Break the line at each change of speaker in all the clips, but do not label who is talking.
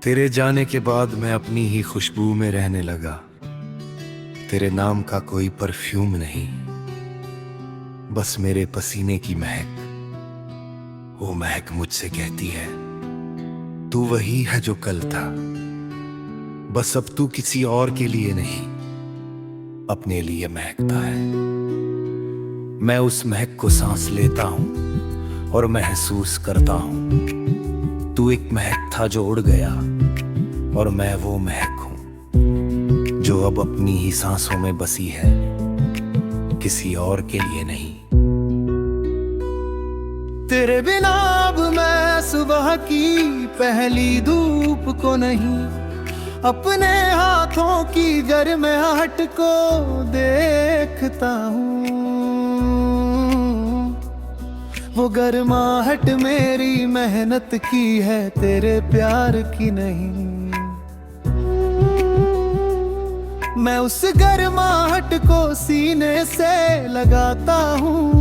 तेरे जाने के बाद मैं अपनी ही खुशबू में रहने लगा। तेरे नाम का कोई परफ्यूम नहीं, बस मेरे पसीने की महक। वो महक मुझसे कहती है, तू वही है जो कल था, बस अब तू किसी और के लिए नहीं, अपने लिए महकता है। मैं उस महक को सांस लेता हूं और महसूस करता हूं। तू एक महक था जो उड़ गया, और मैं वो महक हूं जो अब अपनी ही सांसों में बसी है, किसी और के लिए नहीं।
तेरे बिना अब मैं सुबह की पहली धूप को नहीं, अपने हाथों की गर्माहट को देखता हूँ। वो गर्माहट मेरी मेहनत की है, तेरे प्यार की नहीं। मैं उस गर्माहट को सीने से लगाता हूँ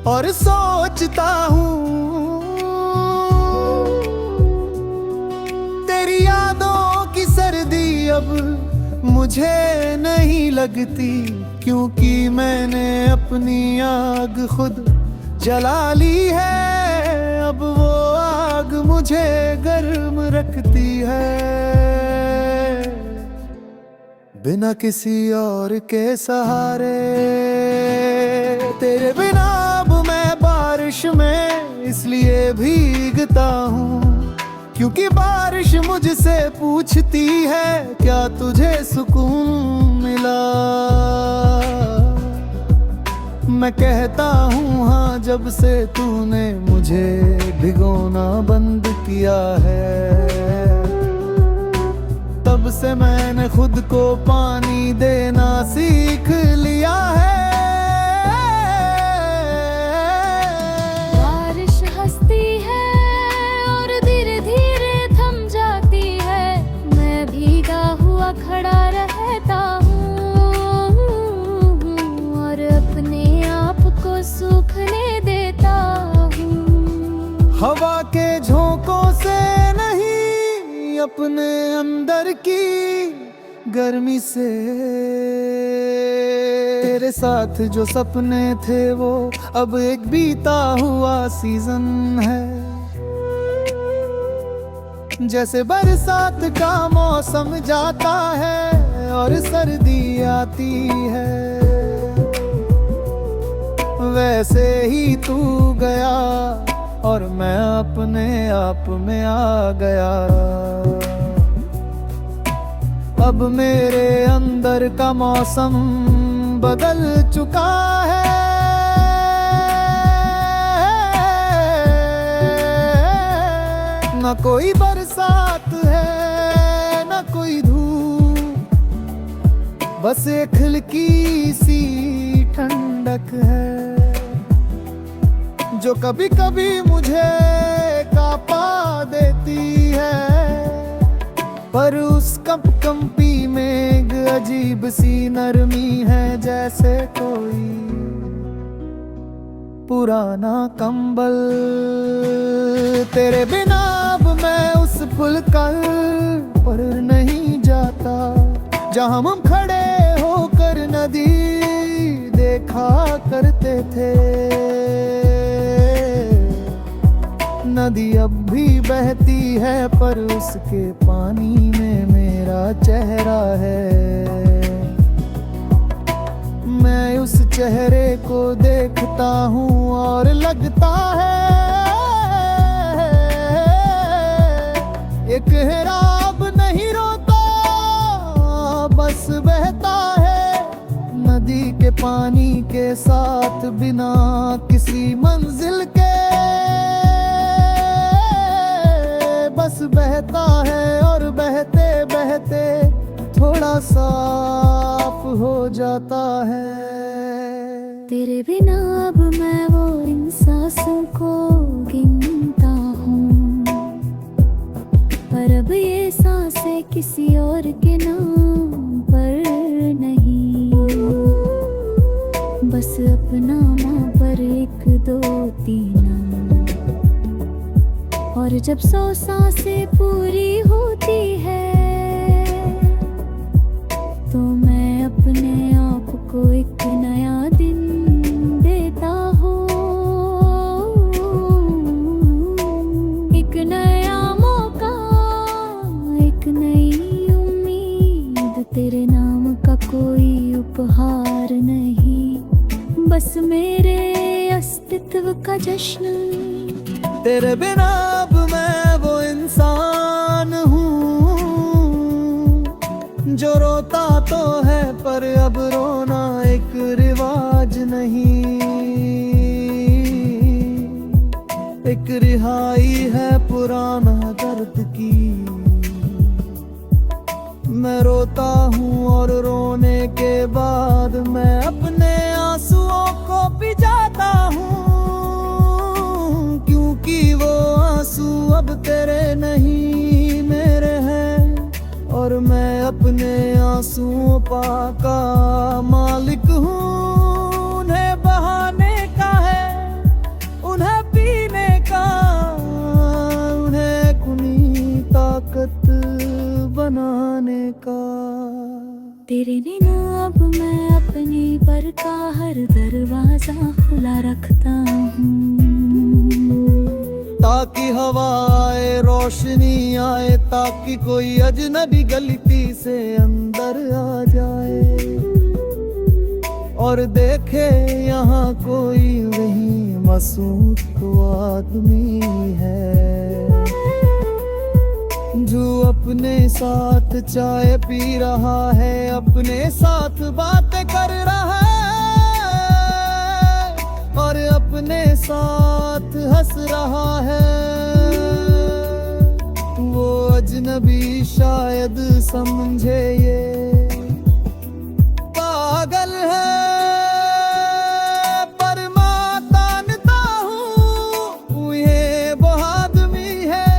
और सोचता हूँ, तेरी यादों की सर्दी अब मुझे नहीं लगती, क्योंकि मैंने अपनी आग खुद जला ली है। अब वो आग मुझे गर्म रखती है, बिना किसी और के सहारे। तेरे बिना अब मैं बारिश में इसलिए भीगता हूँ, क्योंकि बारिश मुझसे पूछती है, क्या तुझे सुकून मिला। मैं कहता हूँ हाँ, जब से तूने मुझे भिगोना बंद किया है, तब से मैंने खुद को पानी देना सीख लिया है।
बारिश हंसती है और धीरे धीरे थम जाती है, मैं भीगा हुआ खड़ा रहता हूँ और अपने आप को सूखने देता हूँ।
हवा के झोंकों से नहीं, अपने अंदर की गर्मी से। तेरे साथ जो सपने थे वो अब एक बीता हुआ सीजन है। जैसे बरसात का मौसम जाता है और सर्दी आती है, वैसे ही तू गया और मैं अपने आप में आ गया। अब मेरे अंदर का मौसम बदल चुका है, न कोई बरसात है न कोई धूप, बस एक हल्की सी ठंडक है, जो कभी कभी मुझे कांपा देती है। पर उस कंपी में एक अजीब सी नरमी है, जैसे कोई पुराना कंबल। तेरे बिना अब मैं उस पुलकल पर नहीं जाता, जहां हम खड़े होकर नदी देखा करते थे। नदी अब भी बहती है, पर उसके पानी में मेरा चेहरा है। मैं उस चेहरे को देखता हूँ और लगता है एक हिराब नहीं रोता, बस बहता है नदी के पानी के साथ, बिना किसी मंजिल के। बस बहता है और बहते बहते थोड़ा साफ हो जाता है।
तेरे बिना अब मैं वो इन सांसों को गिनता हूँ, पर अब ये सांसें किसी और के नाम पर नहीं, बस अपना माँ पर 1 2 3 और जब 100 सांसें पूरी होती है तो मैं अपने आप को एक नया दिन देता हूँ, एक नया मौका, एक नई उम्मीद। तेरे नाम का कोई उपहार नहीं, बस मेरे अस्तित्व का जश्न।
तेरे बिना अब मैं वो इंसान हूँ जो रोता तो है पर अब रोना एक रिवाज नहीं। एक रिहाई है पुराना दर्द की। मैं रोता हूँ और रोने के बाद मैं अपने आंसुओं को भिजाता हूँ, क्योंकि वो आंसू अब तेरे नहीं मेरे हैं, और मैं अपने आंसुओं का मालिक हूँ। उन्हें बहाने का है, उन्हें पीने का, उन्हें कुनी ताकत बनाने का।
तेरे बिना अब मैं अपनी पर का हर दरवाजा खुला रखता हूँ,
ताकि हवा आए, रोशनी आए, ताकि कोई अजनबी गलती से अंदर आ जाए और देखे यहाँ कोई वही मासूम तो आदमी है जो अपने साथ चाय पी रहा है, अपने साथ बातें कर रहा है और अपने साथ हंस रहा है। वो अजनबी शायद समझे ये पागल है, पर मानता हूँ ये वो आदमी है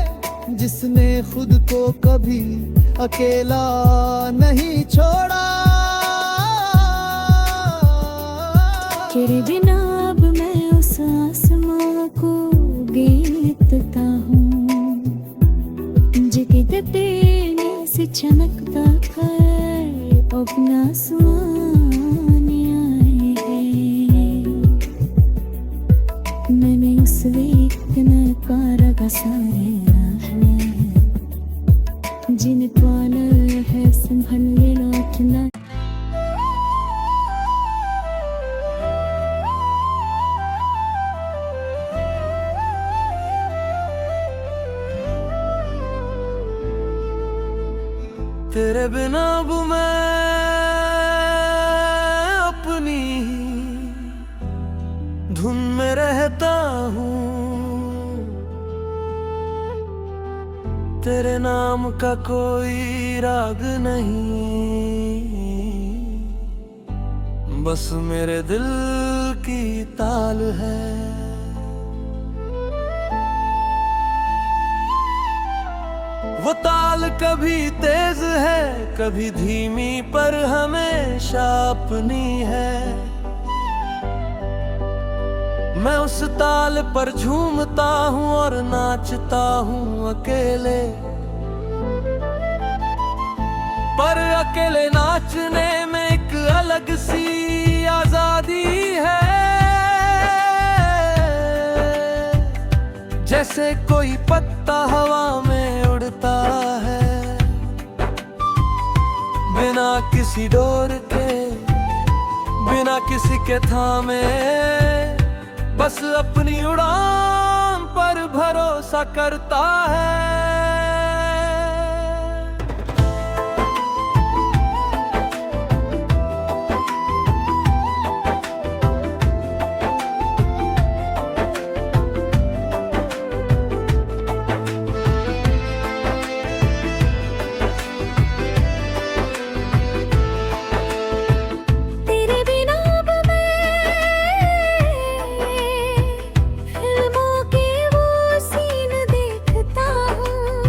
जिसने खुद को कभी अकेला नहीं छोड़ा।
तेरे बिना अब मैं उस आसमां को गिनता हूँ जिसके तेने से चमकता कर अपना सुहाने आए हैं। मैंने उस वेदना का रगा साया है जिन पाल है संभल लौटना।
तेरे बिना अब मैं अपनी धुन में रहता हूँ, तेरे नाम का कोई राग नहीं, बस मेरे दिल की ताल है। वो ताल कभी तेज है कभी धीमी पर हमेशा अपनी है। मैं उस ताल पर झूमता हूँ और नाचता हूँ अकेले, पर अकेले नाचने में एक अलग सी आजादी है। जैसे कोई पत्ता हवा में उड़ता है बिना किसी डोर के, बिना किसी के थामे, बस अपनी उड़ान पर भरोसा करता है।
फिल्मों के वो सीन देखता हूँ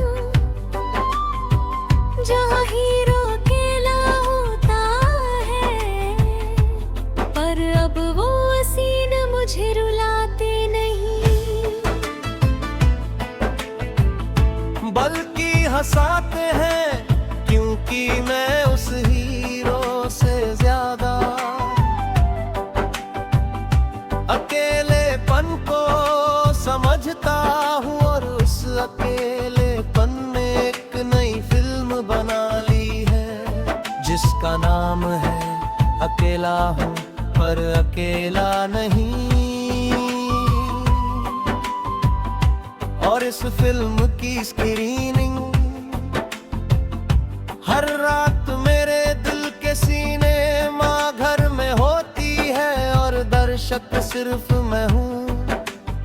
उसका नाम है अकेला हूँ पर अकेला नहीं। और इस फिल्म की स्क्रीनिंग हर रात मेरे दिल के सीने माँ घर में होती है। और दर्शक सिर्फ मैं हूँ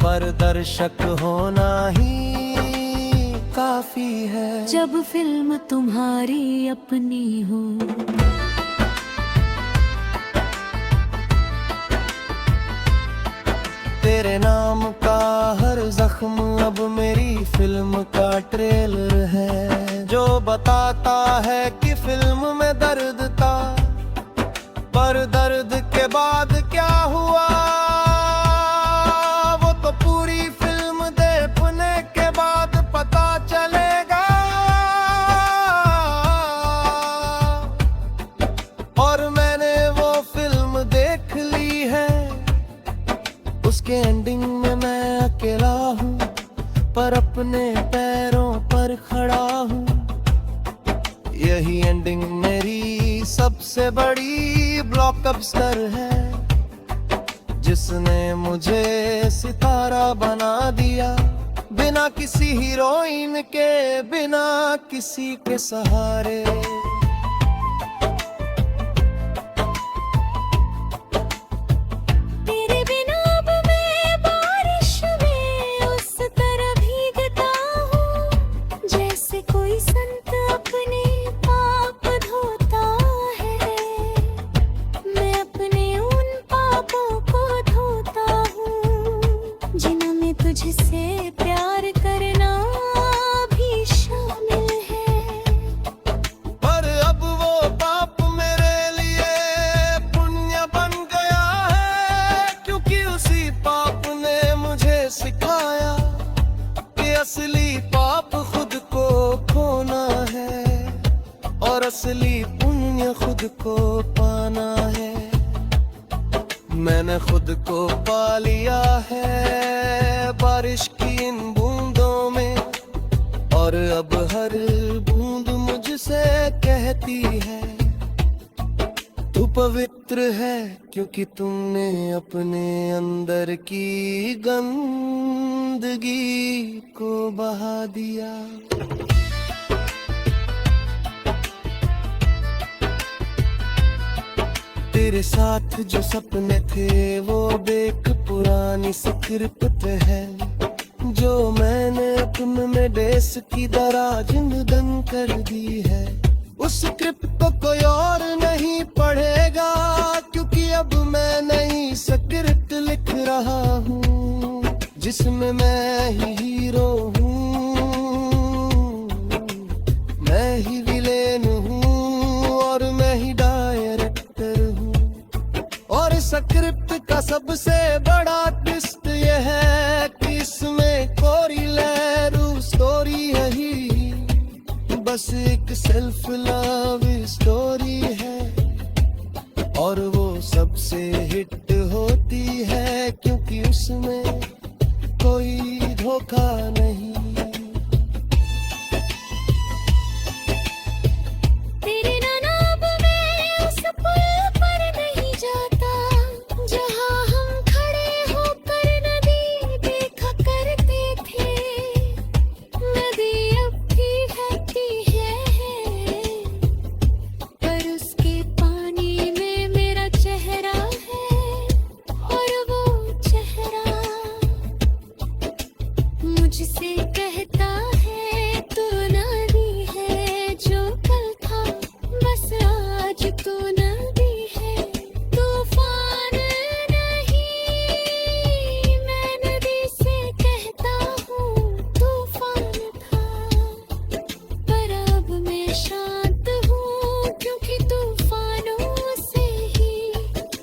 पर दर्शक होना ही काफी है।
जब फिल्म तुम्हारी अपनी हो,
तेरे नाम का हर जख्म अब मेरी फिल्म का ट्रेलर है, जो बताता है कि फिल्म में दर्द था पर दर्द के बाद क्या हुआ वो तो पूरी फिल्म देखने के बाद पता चलेगा। और मैंने वो फिल्म देख ली है, उसके एंडिंग में मैं अकेला हूँ पर अपने पैरों पर खड़ा हूँ। यही एंडिंग मेरी सबसे बड़ी ब्लॉकबस्टर है, जिसने मुझे सितारा बना दिया बिना किसी हीरोइन के, बिना किसी के सहारे।
तुझसे प्यार करना भी शामिल है,
पर अब वो पाप मेरे लिए पुण्य बन गया है, क्योंकि उसी पाप ने मुझे सिखाया कि असली पाप खुद को खोना है और असली पुण्य खुद को पाना है। मैंने खुद को पा लिया है बारिश की इन बूंदों में, और अब हर बूंद मुझसे कहती है तू पवित्र है, क्योंकि तुमने अपने अंदर की गंदगी को बहा दिया। तेरे साथ जो सपने थे वो एक पुरानी स्क्रिप्ट है, जो मैंने अपने में डेस की दराज बंद कर दी है। उस स्क्रिप्ट को कोई और नहीं पढ़ेगा, क्योंकि अब मैं नई स्क्रिप्ट लिख रहा हूँ जिसमें मैं ही हीरो हूँ, मैं ही विलेन हूँ और मैं ही डायरेक्टर हूँ। और स्क्रिप्ट का सबसे बड़ा ट्विस्ट ये है कि इसमें कोरी लहरू स्टोरी यही बस एक सेल्फ लव स्टोरी है, और वो सबसे हिट होती है क्योंकि उसमें कोई धोखा नहीं।
मुझसे कहता है तू नदी है, जो कल था बस आज तू नदी है। तूफान नहीं, मैं नदी से कहता हूँ तूफान था, पर अब मैं शांत हूँ क्योंकि तूफानों से ही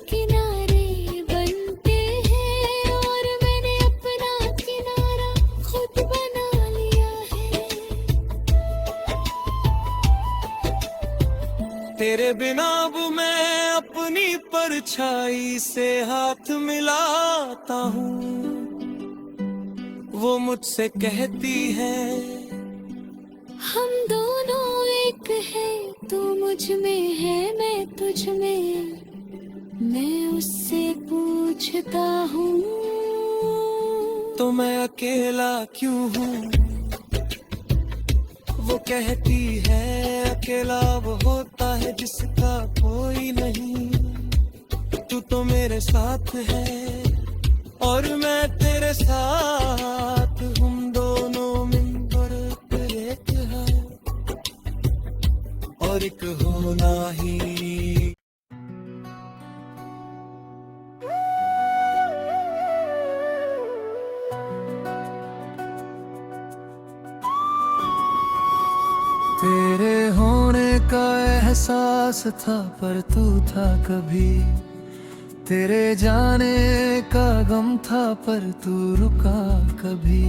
किनारे बनते हैं, और मैंने अपना किनारा खुद बना लिया है।
तेरे बिना अब मैं अपनी परछाई से हाथ मिलाता हूँ, वो मुझसे कहती है
हम दोनों एक है तू मुझ में है मैं तुझ में, मैं उससे पूछता हूँ
तो मैं अकेला क्यों हूँ? वो कहती है अकेला वो होता है जिसका कोई नहीं। तू तो मेरे साथ है और मैं तेरे साथ, हम दोनों मिलकर एक है और एक होना ही।
तेरे होने का एहसास था पर तू था कभी, तेरे जाने का गम था पर तू रुका कभी।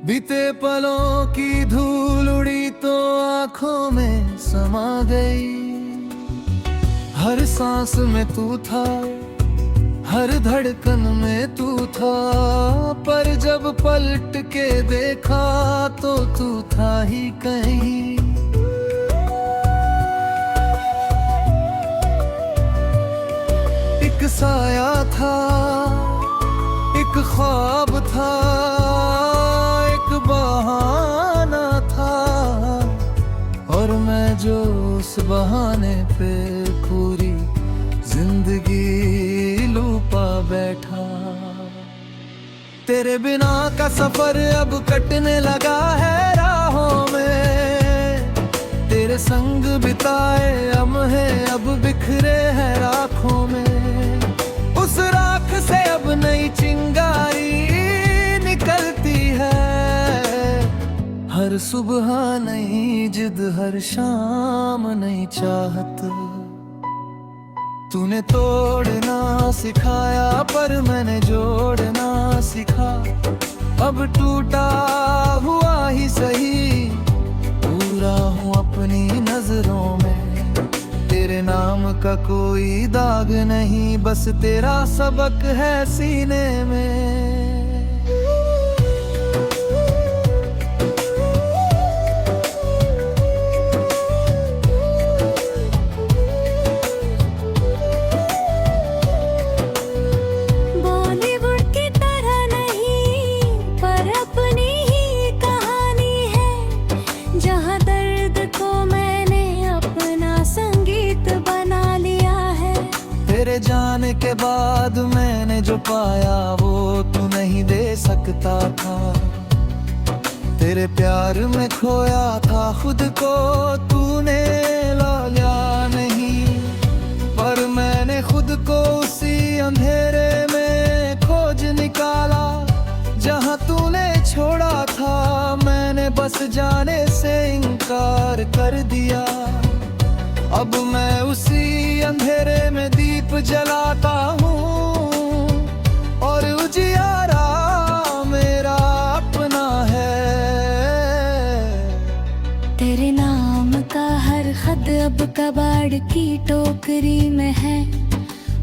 बीते पलों की धूल उड़ी तो आंखों में समा गई, हर सांस में तू था, हर धड़कन में तू था। पर जब पलट के देखा तो तू था ही कहीं। एक साया था, एक ख्वाब था, एक बहाना था, और मैं जो उस बहाने पे पूरी जिंदगी लूपा बैठा। तेरे बिना का सफर अब कटने लगा है राहों में, तेरे संग बिताए लम्हे अब बिखरे हैं राखों में। उस राख से अब नई चिंगारी निकलती है, हर सुबह नई जिद, हर शाम नई चाहत। तूने तोड़ना सिखाया पर मैंने जोड़ना सीखा, अब टूटा हुआ ही सही पूरा हूँ अपनी नजरों में। तेरे नाम का कोई दाग नहीं, बस तेरा सबक है सीने में।
बॉलीवुड की तरह नहीं पर अपनी ही कहानी है, जहाँ दर्द को मैंने अपना संगीत बना लिया है।
तेरे जाने के बाद मैंने जो पाया वो तू नहीं दे सकता था। तेरे प्यार में खोया था खुद को, तूने लाया नहीं, पर मैंने खुद को उसी अंधेरे में खोज निकाला। जहाँ तूने छोड़ा था मैंने बस जाने से इनकार कर दिया। अब मैं उसी अंधेरे में दीप जलाता हूँ, और उजियारा मेरा अपना है।
तेरे नाम का हर खत अब कबाड़ की टोकरी में है,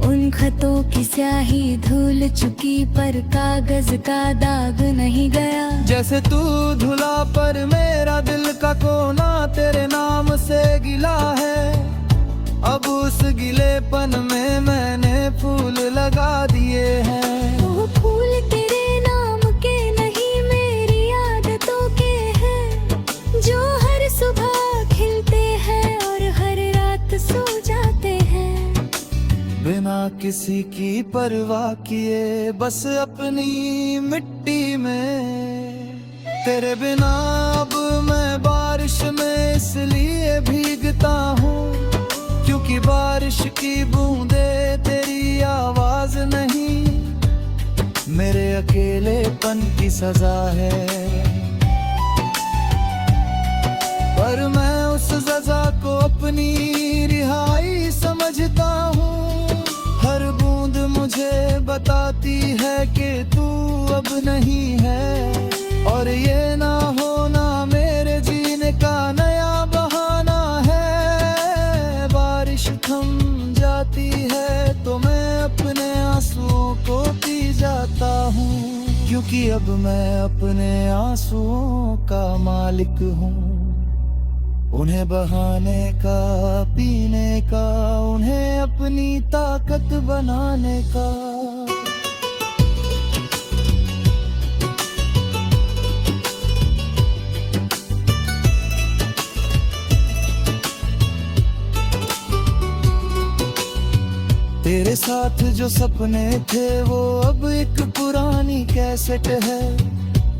उन खतों की स्याही धुल चुकी पर कागज का दाग नहीं गया।
जैसे तू धुला पर मेरा दिल का कोना तेरे नाम से गिला है। अब उस गिलेपन में मैंने फूल लगा दिए हैं।
वो फूल तेरे नाम के नहीं मेरी आदतों के हैं, जो हर सुबह खिलते हैं और हर रात सो जाते हैं।
बिना किसी की परवाह किए बस अपनी मिट्टी में। तेरे बिना अब मैं बारिश में इसलिए भीगता हूँ, क्योंकि बारिश की बूंदे तेरी आवाज नहीं, मेरे अकेलेपन की सजा है। पर मैं उस सजा को अपनी रिहाई समझता हूँ। हर बूंद मुझे बताती है कि तू अब नहीं है, और ये ना होना मेरे जीने का नया बहाना है। बारिश थम जाती है तो मैं अपने आंसुओं को पी जाता हूँ, क्योंकि अब मैं अपने आंसुओं का मालिक हूँ। उन्हें बहाने का, पीने का, उन्हें अपनी ताकत बनाने का। तेरे साथ जो सपने थे वो अब एक पुरानी कैसेट है,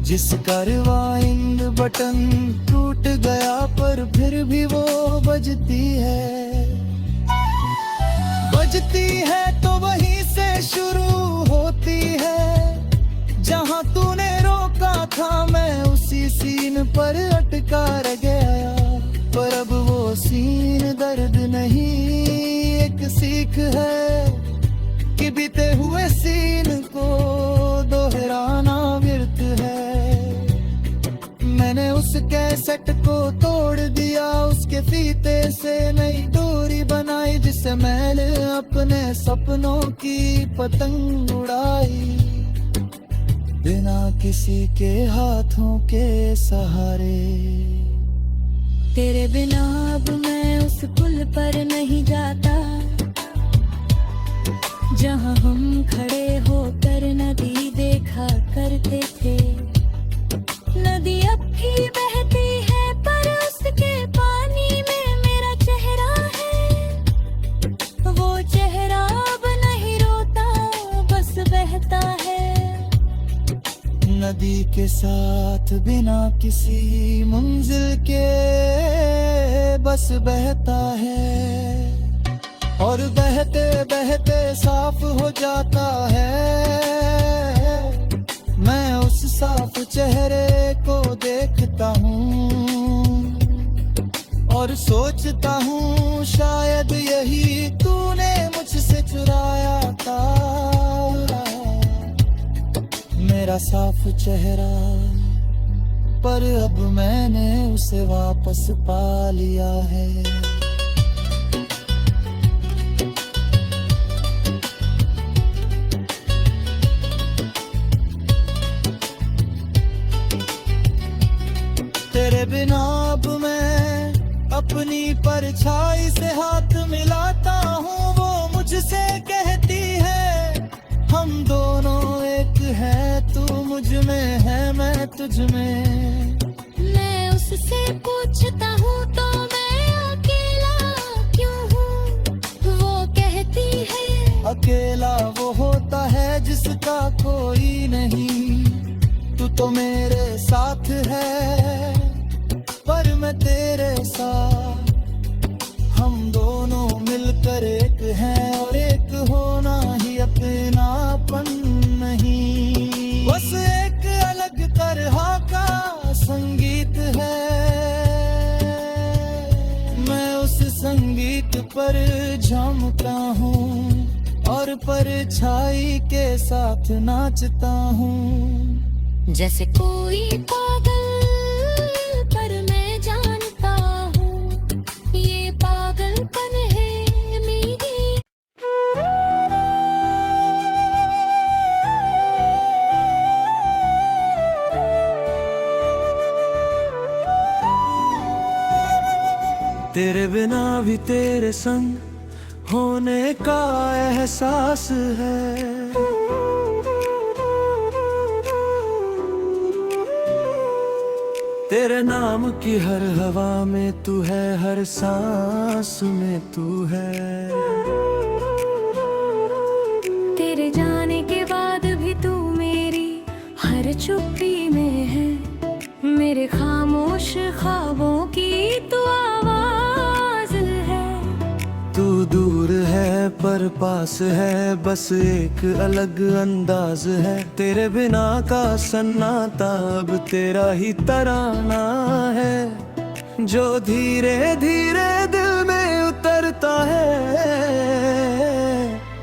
जिसका रिवाइंड बटन टूट गया पर फिर भी वो बजती है। बजती है तो वहीं से शुरू होती है, जहां तूने रोका था मैं उसी सीन पर अटका रह गया। पर अब वो सीन दर्द नहीं, एक सीख है कि बीते हुए सीन को दोहराना व्यर्थ है। मैंने उस कैसेट को तोड़ दिया, उसके फीते से नई डोरी बनाई, जिससे मैंने अपने सपनों की पतंग उड़ाई, बिना किसी के हाथों के सहारे।
तेरे बिना अब मैं उस पुल पर नहीं जाता, जहां हम खड़े होकर नदी देखा करते थे। नदी अब भी बहती है पर उसके पानी में मेरा चेहरा है। वो चेहरा अब नहीं रोता, बस बहता है।
नदी के साथ बिना किसी मंजिल के बस बहता है, और बहते बहते साफ हो जाता है। मैं उस साफ चेहरे को देखता हूँ और सोचता हूँ शायद यही तूने मुझसे चुराया था, मेरा साफ चेहरा। पर अब मैंने उसे वापस पा लिया है। तेरे बिना अब मैं अपनी परछाई से हाथ मिलाता हूँ, वो मुझसे कहती है हम दोनों एक है, तू मुझ में है मैं तुझ में।
मैं उससे पूछता हूँ तो मैं अकेला क्यों हूँ, वो कहती है
अकेला वो होता है जिसका कोई नहीं, तू तो मेरे साथ है पर मैं तेरे साथ। हम दोनों मिलकर एक हैं और एक होना ही अपनापन नहीं, बस एक अलग तरह का संगीत है। मैं उस संगीत पर झूमता हूँ और परछाई के साथ नाचता हूँ।
जैसे कोई पागल पर मैं जानता हूँ, ये पागलपन है मेरी।
तेरे बिना भी तेरे संग होने का एहसास है। तेरे नाम की हर हवा में तू है, हर सांस में तू है।
तेरे जाने के बाद भी तू मेरी हर चुप्पी में है, मेरे खामोश ख्वाबों की तू आवाज है।
तू दूर है पर पास है, बस एक अलग अंदाज है। तेरे बिना का सन्नाटा अब तेरा ही तराना है, जो धीरे धीरे दिल में उतरता है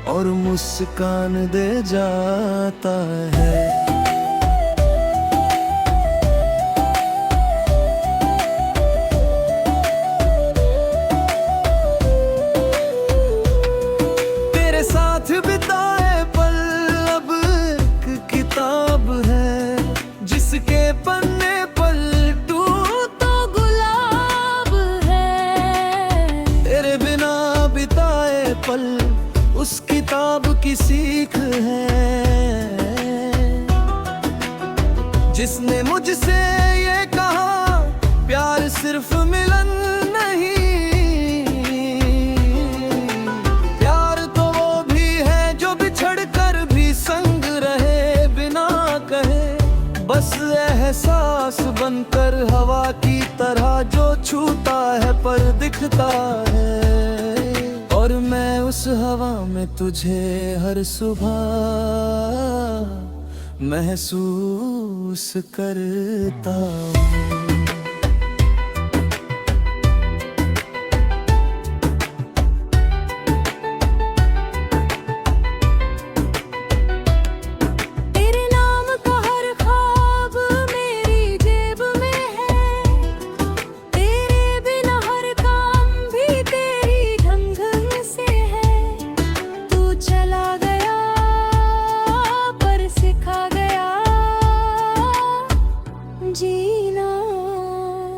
और मुस्कान दे जाता है। साथ बिताए पल अब एक किताब है, जिसके पन्ने पलटू
तो गुलाब है।
पल उस किताब की सीख है, जिसने मुझसे ये कहा प्यार सिर्फ मिलन नहीं, प्यार तो वो भी है जो बिछड़ कर भी संग रहे बिना कहे, बस एहसास बनकर हवा की तरह जो छूता है पर दिखता है। और मैं उस हवा में तुझे हर सुबह महसूस करता हूँ।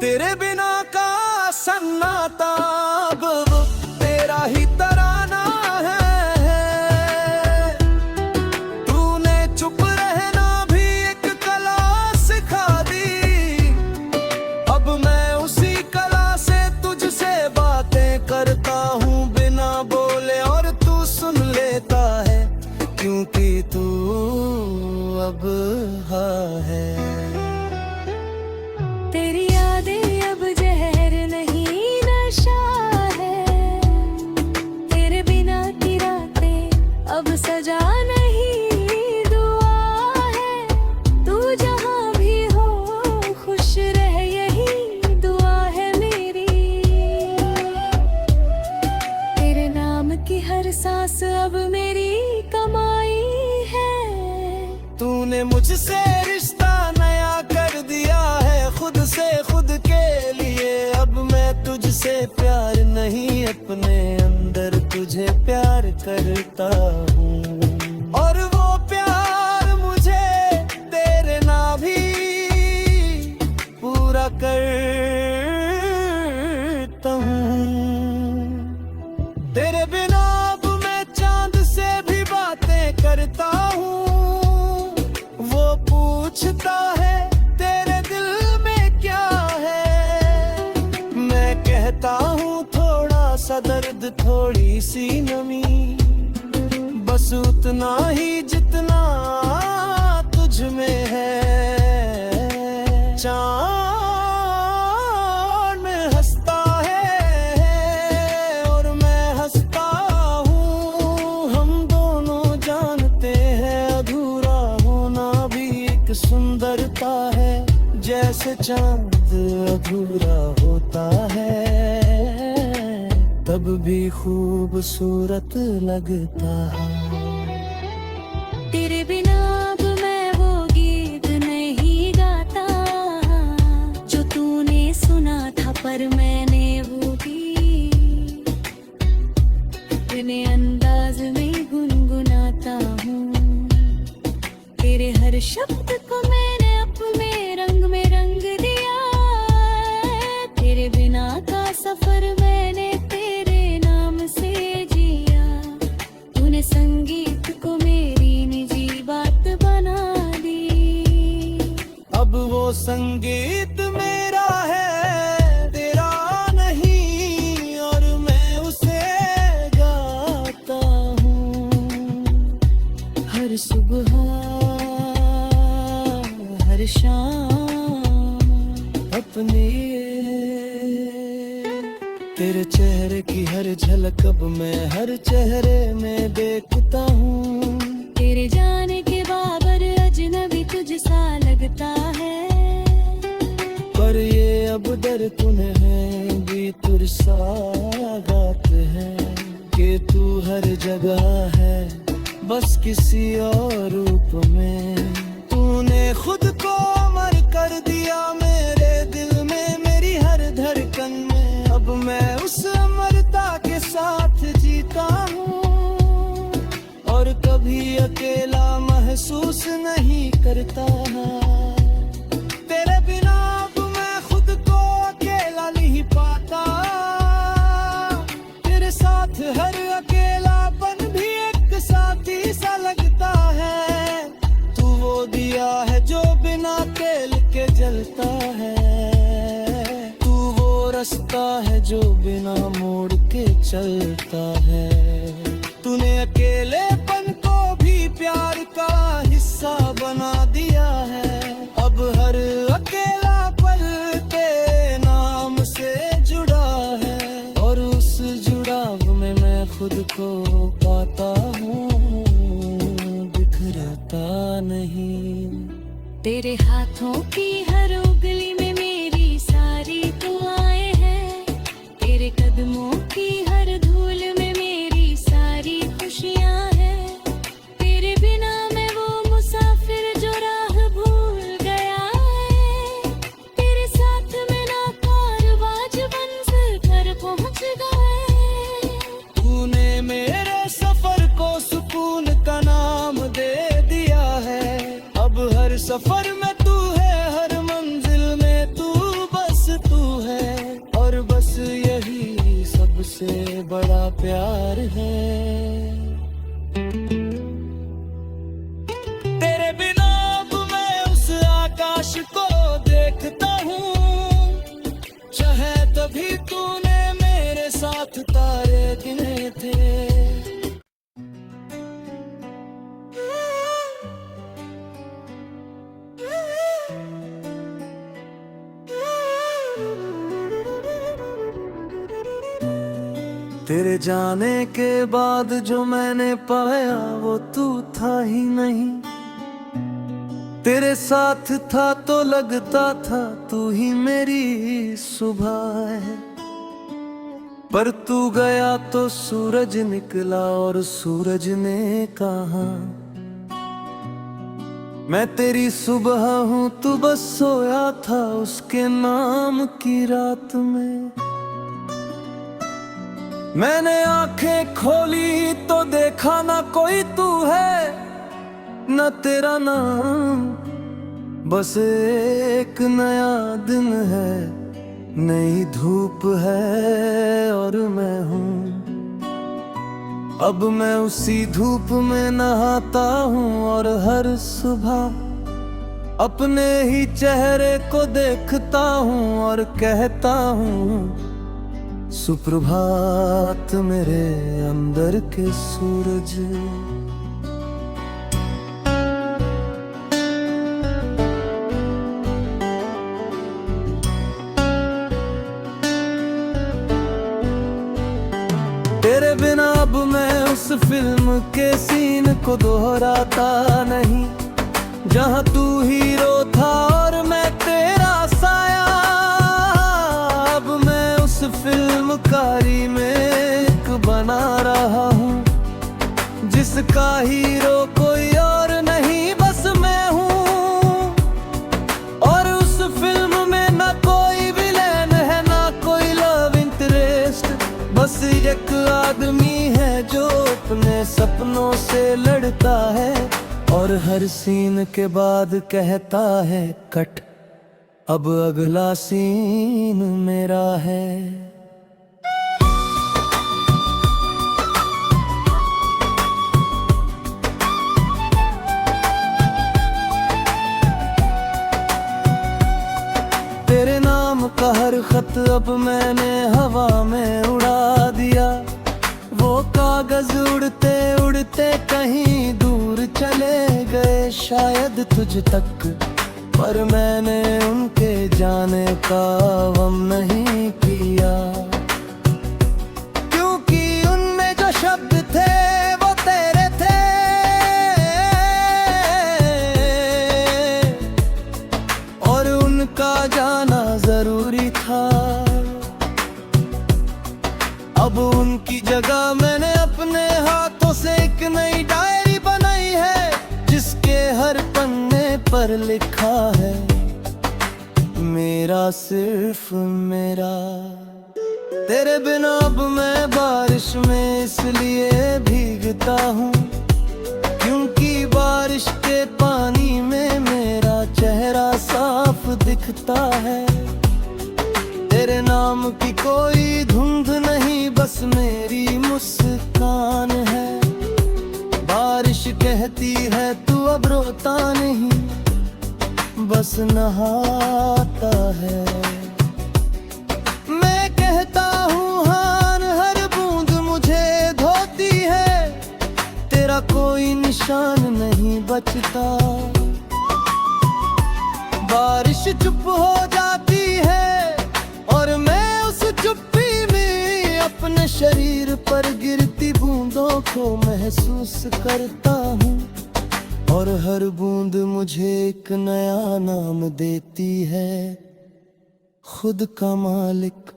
तेरे बिना का सन्नाटा अब वो तेरा ही तराना है, तूने चुप रहना भी एक कला सिखा दी, अब मैं उसी कला से तुझसे बातें करता हूँ बिना बोले और तू सुन लेता है, क्योंकि तू अब हाँ है।
तेरी यादें अब जहर नहीं नशा है, तेरे बिना की रातें अब सजा नहीं दुआ है, तू जहाँ भी हो खुश रह यही दुआ है मेरी, तेरे नाम की हर सांस अब मेरी कमाई है।
तूने मुझसे रिश्ता नया कर दिया है खुद से खुद के लिए, अब मैं तुझसे प्यार नहीं अपने अंदर तुझे प्यार करता हूँ, और वो प्यार मुझे तेरे ना भी पूरा करता हूँ। तेरे बिना अब मैं चांद से भी बातें करता हूँ, वो पूछता है तेरे दिल में क्या है, मैं कहता हूँ थोड़ा सा दर्द थोड़ी सी नमी, बस उतना ही जितना तुझ में है। चाँद हंसता है और मैं हंसता हूँ, हम दोनों जानते हैं अधूरा होना भी एक सुंदरता है, जैसे चांद अधूरा होता है तब भी खूबसूरत लगता है।
तेरे बिना अब मैं वो गीत नहीं गाता जो तूने सुना था, पर मैंने वो भी अपने अंदाज में गुनगुनाता हूँ, तेरे हर शब्द को मैंने अपने रंग में रंग दिया, तेरे बिना का सफर मैंने तेरे नाम से जिया, तूने संगीत को मेरी निजी बात बना दी,
अब वो संगीत मेरा है तेरा नहीं, और मैं उसे गाता हूँ हर सुबह हर शाम अपने। तेरे चेहरे की हर झलक अब मैं हर चेहरे में देखता हूँ,
तेरे जाने के बाबर अजनबी तुझसा लगता है,
पर ये अब दर तूने है भी तुरसा गाते हैं कि तू हर जगह है बस किसी और रूप में। तूने खुद को अमर कर दिया मेरे दिल में, मेरी हर धड़कन में, अब मैं उस अमरता के साथ जीता हूँ और कभी अकेला महसूस नहीं करता। तेरे बिना अब मैं खुद को अकेला नहीं पाता, तेरे साथ हर अकेला चलता है। तूने अकेलेपन को भी प्यार का हिस्सा बना दिया है। अब हर अकेला पल तेरे नाम से जुड़ा है, और उस जुड़ाव में मैं खुद को पाता हूँ, बिखरता नहीं।
तेरे हाथों की हर उंगली में मेरी सारी दुआएं हैं। तेरे कदमों की हर धूल में मेरी सारी खुशियां हैं। तेरे बिना मैं वो मुसाफिर जो राह भूल गया है। तेरे साथ मैं ना कारवाज मंजिल पर पहुंच गए।
तूने मेरे सफर को सुकून का नाम दे दिया है। अब हर सफर में तू है, हर मंजिल में तू बस तू है, और बस यही सबसे बड़ा प्यार है। तेरे बिना अब मैं उस आकाश को देखता हूँ, चाहे तभी तूने मेरे साथ तारे गिने थे। तेरे जाने के बाद जो मैंने पाया वो तू था ही नहीं। तेरे साथ था तो लगता था तू ही मेरी सुबह है, पर तू गया तो सूरज निकला, और सूरज ने कहा मैं तेरी सुबह हूँ। तू बस सोया था उसके नाम की रात में। मैंने आंखें खोली तो देखा ना कोई तू है, न तेरा नाम, बस एक नया दिन है, नई धूप है और मैं हूँ। अब मैं उसी धूप में नहाता हूँ, और हर सुबह अपने ही चेहरे को देखता हूँ और कहता हूँ सुप्रभात मेरे अंदर के सूरज। तेरे बिना अब मैं उस फिल्म के सीन को दोहराता नहीं, जहां तू हीरो था और मैं तेरा साया। अब मैं उस फिल्मकारी में एक बना रहा हूँ, जिसका हीरो कोई और नहीं बस मैं हूँ। और उस फिल्म में ना कोई विलेन है, ना कोई लव इंटरेस्ट, बस एक आदमी है जो अपने सपनों से लड़ता है, और हर सीन के बाद कहता है कट, अब अगला सीन मेरा है। तेरे नाम का हर खत अब मैंने हवा में उड़ा दिया। वो कागज उड़ते उड़ते कहीं दूर चले गए शायद तुझ तक, पर मैंने उनके जाने का गम नहीं किया, क्योंकि उनमें जो शब्द थे वो तेरे थे। और उनका जाना जरूरी था। अब उनकी जगह मैंने अपने हाथों से एक नई डायरी बनाई है, जिसके हर पन्ने पर लिखा है मेरा सिर्फ मेरा। तेरे बिना अब मैं बारिश में इसलिए भीगता हूँ, क्योंकि बारिश के पानी में मेरा चेहरा साफ दिखता है। तेरे नाम की कोई धुंध नहीं, बस मेरी मुस्कान है। बारिश कहती है तू अब रोता नहीं, बस नहाता है। मैं कहता हूँ हान हर बूंद तेरा कोई निशान नहीं बचता। बारिश चुप हो जाती है और मैं उस चुप्पी में अपने शरीर पर गिरती बूंदों को महसूस करता हूँ। और हर बूंद मुझे एक नया नाम देती है, खुद का मालिक।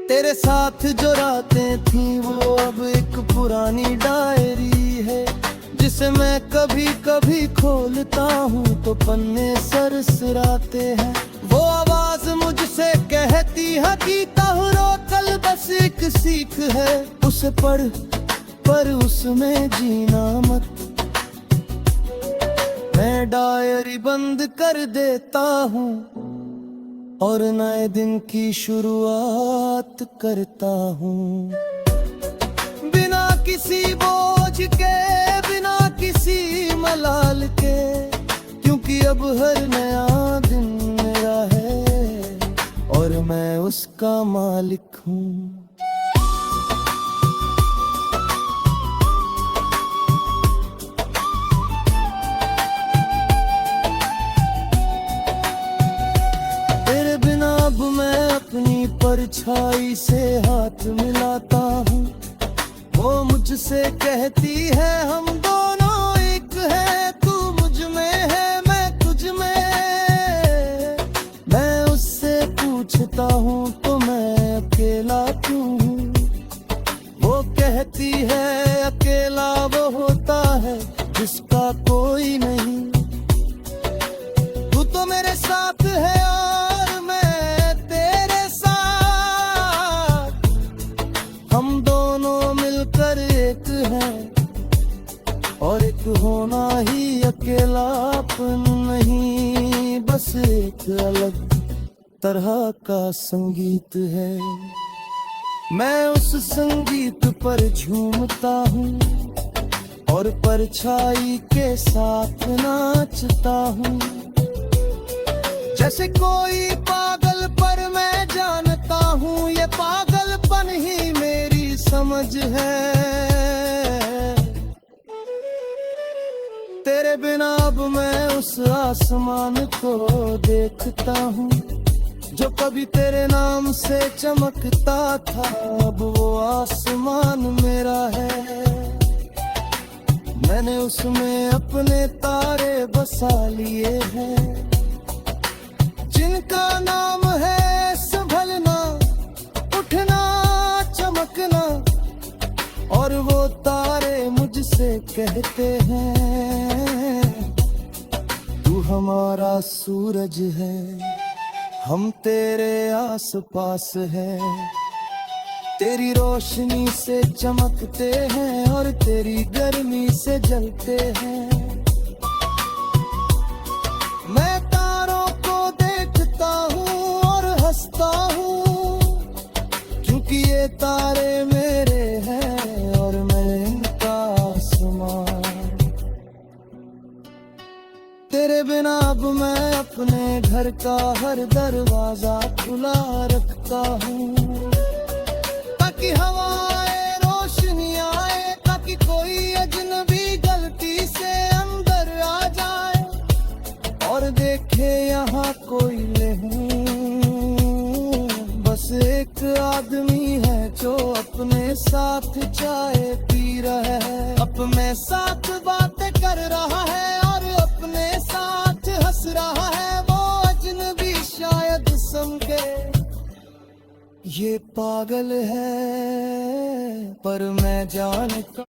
तेरे साथ जो रातें थी वो अब एक पुरानी डायरी है, जिसे मैं कभी कभी खोलता हूँ तो पन्ने सरसराते हैं। वो आवाज मुझसे कहती है कि ताहुरो कल बस एक सीख है, उसे पढ़ पर उसमें जीना मत। मैं डायरी बंद कर देता हूँ और नए दिन की शुरुआत करता हूँ, बिना किसी बोझ के, बिना किसी मलाल के। क्योंकि अब हर नया दिन मेरा है और मैं उसका मालिक हूँ। अब मैं अपनी परछाई से हाथ मिलाता हूँ। वो मुझसे कहती है हम दोनों एक है, तू मुझ में है मैं तुझ में। मैं उससे पूछता हूँ तो मैं अकेला क्यों हूँ? वो कहती है अकेला वो होता है जिसका कोई नहीं। तू तो मेरे साथ है और मैं एक है, और एक होना ही अकेलापन नहीं, बस एक अलग तरह का संगीत है। मैं उस संगीत पर झूमता हूँ और परछाई के साथ नाचता हूँ। जैसे कोई पागल पर मैं जानता हूँ ये पागलपन ही मेरी समझ है। तेरे बिना अब मैं उस आसमान को देखता हूँ जो कभी तेरे नाम से चमकता था। अब वो आसमान मेरा है, मैंने उसमें अपने तारे बसा लिए हैं, जिनका नाम है संभलना, उठना, चमकना। और वो तारे मुझसे कहते हैं तू हमारा सूरज है, हम तेरे आस पास है। तेरी रोशनी से चमकते हैं और तेरी गर्मी से जलते हैं। मैं तारों को देखता हूँ और हंसता हूँ, क्योंकि ये तारे मेरे हैं और मैं इनका आसमान। तेरे बिना अब मैं अपने घर का हर दरवाजा खुला रखता हूँ, ताकि हवा आए, रोशनी आए, ताकि कोई अजनबी गलती से अंदर आ जाए और देखे यहाँ कोई नहीं। बस एक आदमी है जो अपने साथ चाय पी रहा है, अपने साथ बातें कर रहा है और अपने साथ हंस रहा है। वो अजनबी शायद समझे ये पागल है, पर मैं जानता